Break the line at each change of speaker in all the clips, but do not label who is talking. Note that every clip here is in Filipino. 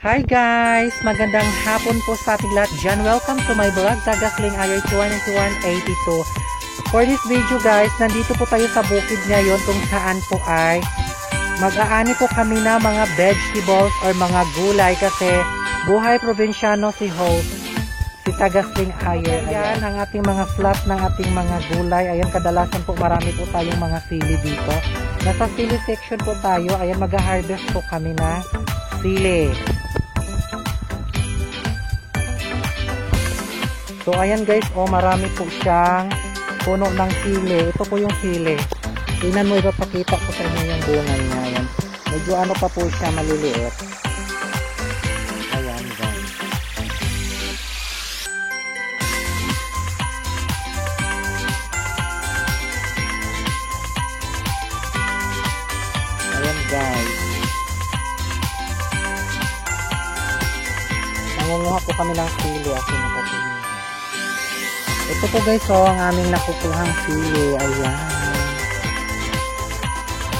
Hi guys! Magandang hapon po sa ating lahat dyan. Welcome to my vlog, Tagasling Ayoy 2182. For this video guys, nandito po tayo sa bukid ngayon kung saan po ay mag-aani po kami na mga vegetables or mga gulay kasi buhay probinsyano si host, si Tagasling Ayoy. Ayan ang ating mga flat ng ating mga gulay. Ayan, kadalasan po marami po tayong mga sili dito. Nasa sili section po tayo. Ayan, mag-harvest po kami na sili. So ayan guys, marami po siyang puno ng sili. Ito po yung sili. Tingnan mo, ipapakita ko sa inyo yung bunga niya. Ayan. Medyo ano pa po siya, maliliit. Ayan guys. Ayan guys. Nangunguha po kami ng sili. Ito po guys, ang aming nakukuhang sili. Ayan.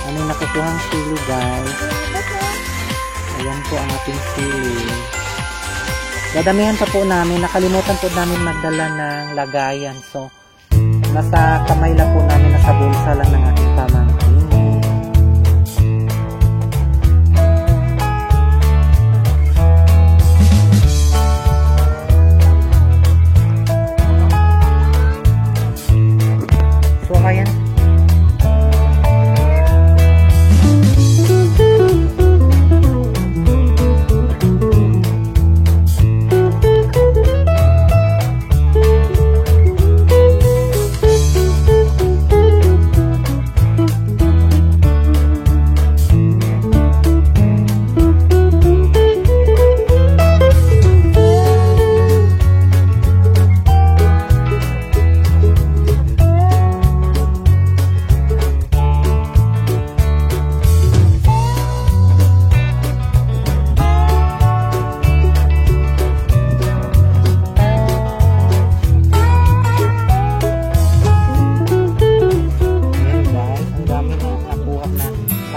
Aming nakukuhang sili guys. Ayan po ang ating sili. Dadamihan pa po namin. Nakalimutan po namin magdala ng lagayan. So, nasa kamay lang po namin. Nasa bulsa lang ng ating pamangkin.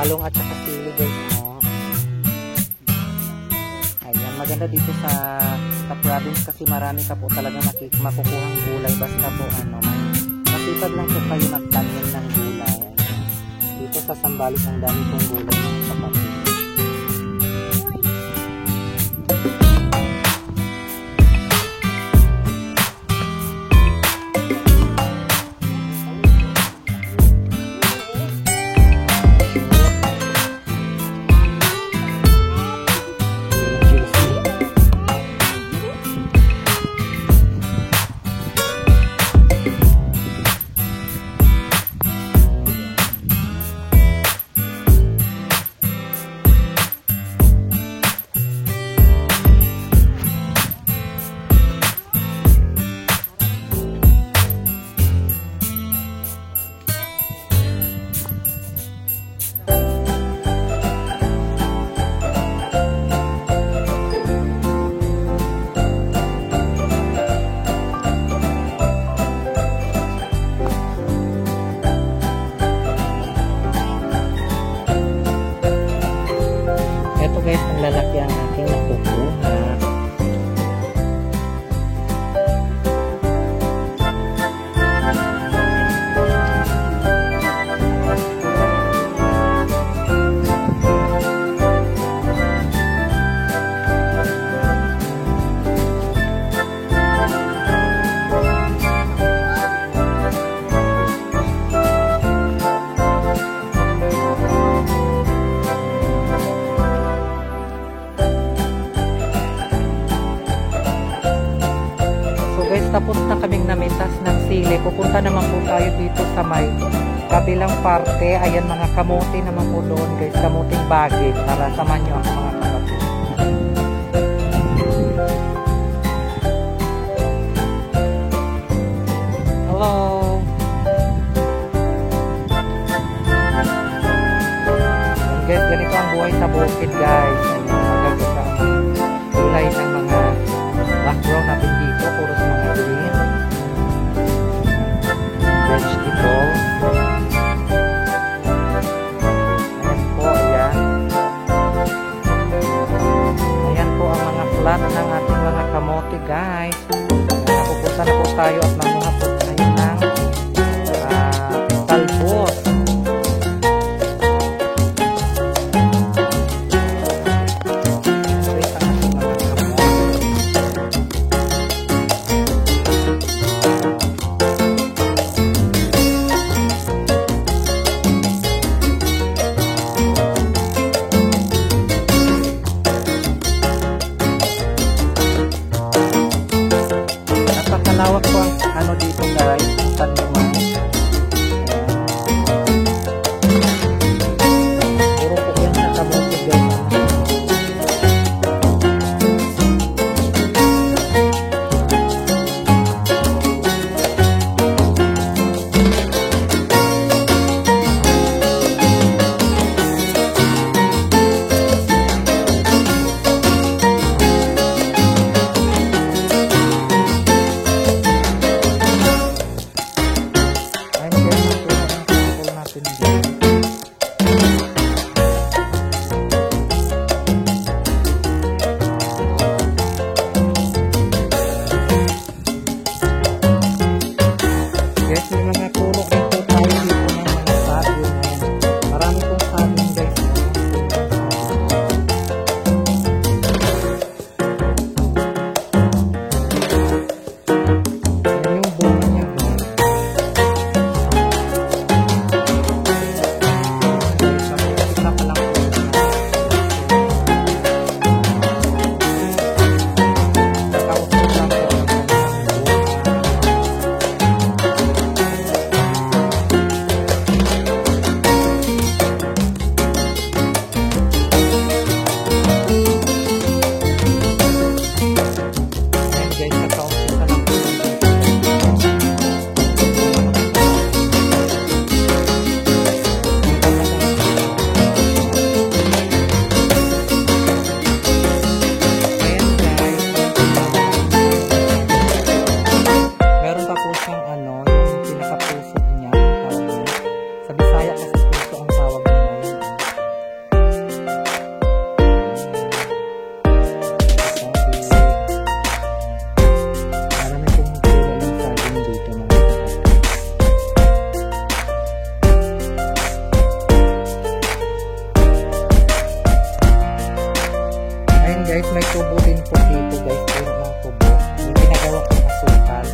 Talong at saka sili guys. Ayan, maganda dito sa province kasi marami ka po talaga makukuhang gulay. Basta po masipag lang po kayo magtanim ng gulay. Ayan. Dito sa Sambales ang dami pong gulay ng kapatid. Guys, ang lalaki ang aking nakukuha. Tapos na kaming namintas ng sili. Pupunta naman po tayo dito sa may kabilang parte. Ayan, mga kamote naman po doon guys. Kamuting bagay. Para samahan nyo ang mga kapatid. Hello! Ayan guys, ganito ang buhay sa bukid guys. Ayan, magaganda ang tulay ng mga background natin dito. Puro sa mga green vegetable. Ayan po, ayan. guys. Napupunta na po tayo at mga po tayo ng talbos. Napakalawak po ang ano dito guys, tanduman. Puro po yan sa kabukid guys. Guys, may tubo din po dito guys, puro mga tubo. Yung ginagawa ko ng asukal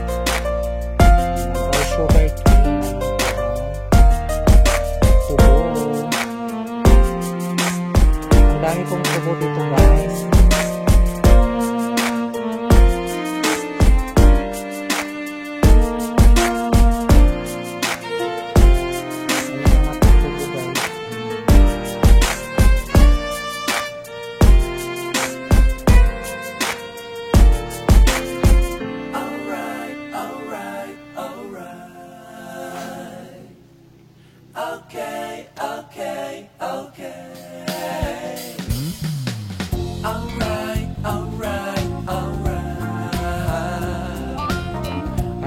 or sugar cane, tubo. Ang dami pong tubo dito guys.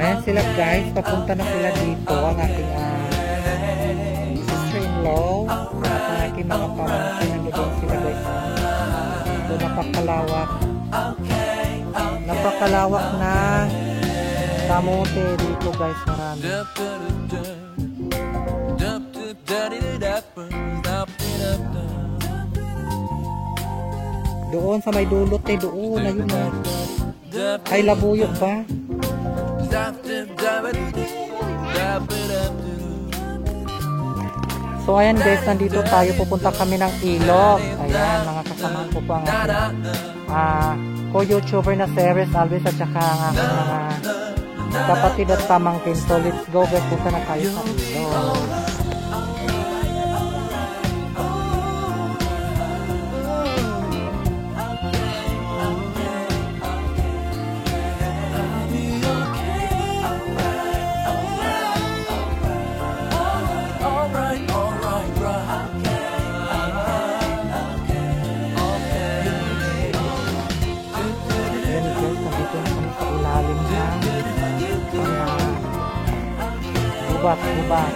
Ayan sila guys, papunta na sila dito ang aking sister-in-law at ang aking mga pamangkin. Nandoon sila guys. So napakalawak na kamote dito guys, marami. Doon sa may dulot doon, ayun na. Ay labuyot ba? So ayan guys, nandito tayo, pupunta kami ng ilog. Ayan, mga kasamahan ko po ang co-youtuber na Ceres Alves at saka ang aking mga kapatid at pamangkin. So let's go guys, punta na tayo sa ilog. Gubat.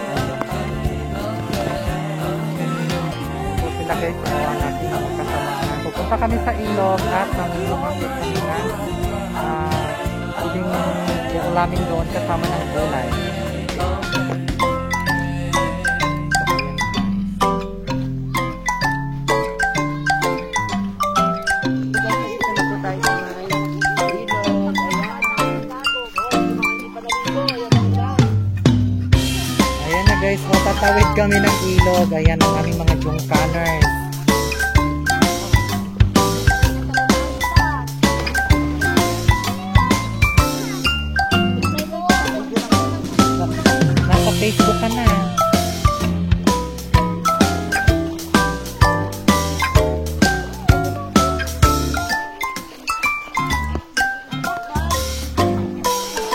So sila guys, ang aking mga kasamahan. Pupunta kami sa ilog at nangunguha kami ng ulamin doon kasama ng gulay. Ayan na guys, o tatawid kami ng ilog. Ayan ang aming mga jungkaners. Nasa Facebook ka na.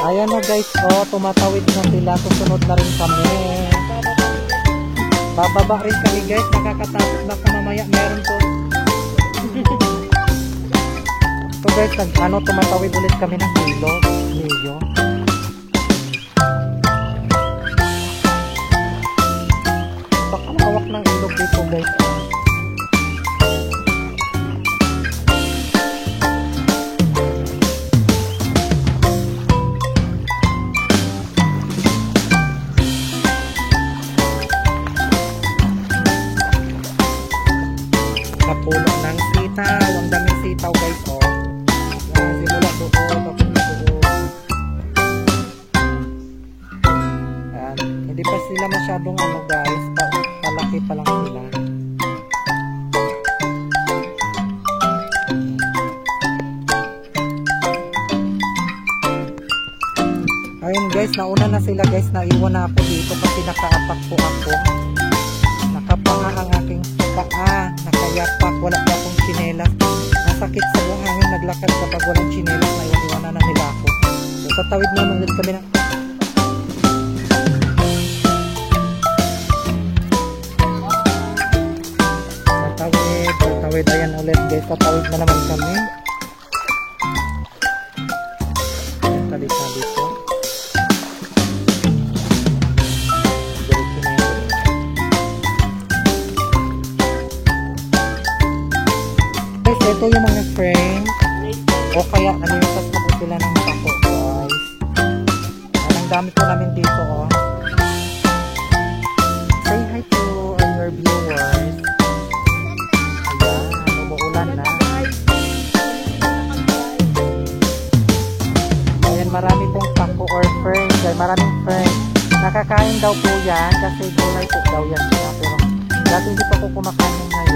Ayan na guys, oh, tumatawid na sila. Susunod na rin kami. Bababa rin kami guys. Nakakatakot na mamaya meron po. So guys, tumatawid ulit kami ng ilog. Medyo. Baka mawak ng ilog dito guys. Napulong ng sitaw. Ang daming sitaw guys, oh. Simula doon, tapos doon. Ayan. Hindi pa sila masyadong guys. Palaki pa lang sila. Ayun guys, nauna na sila guys. Naiwan na ako dito kasi nakaapak po ako. Nakapanga ang aking paa, nakayapak, wala pa akong tsinelas. Nasakit sa buhangin, naglakad kapag walang tsinelas, naiwan-iwanan na nila ako. So, tatawid na ulit kami na. Tatawid, ayan ulit guys, tatawid na naman kami. Talit-talit po. Ito yung mga frame o kaya nalimutas na po sila ng pako guys. Ang dami po namin dito oh. Say hi to your viewers. Ayan, umuulan na. Ayan, marami pong pako or frame. Maraming frame. Nakakain daw po yan kasi gulay po daw yan. Pero dati hindi pa po kumakain ngayon.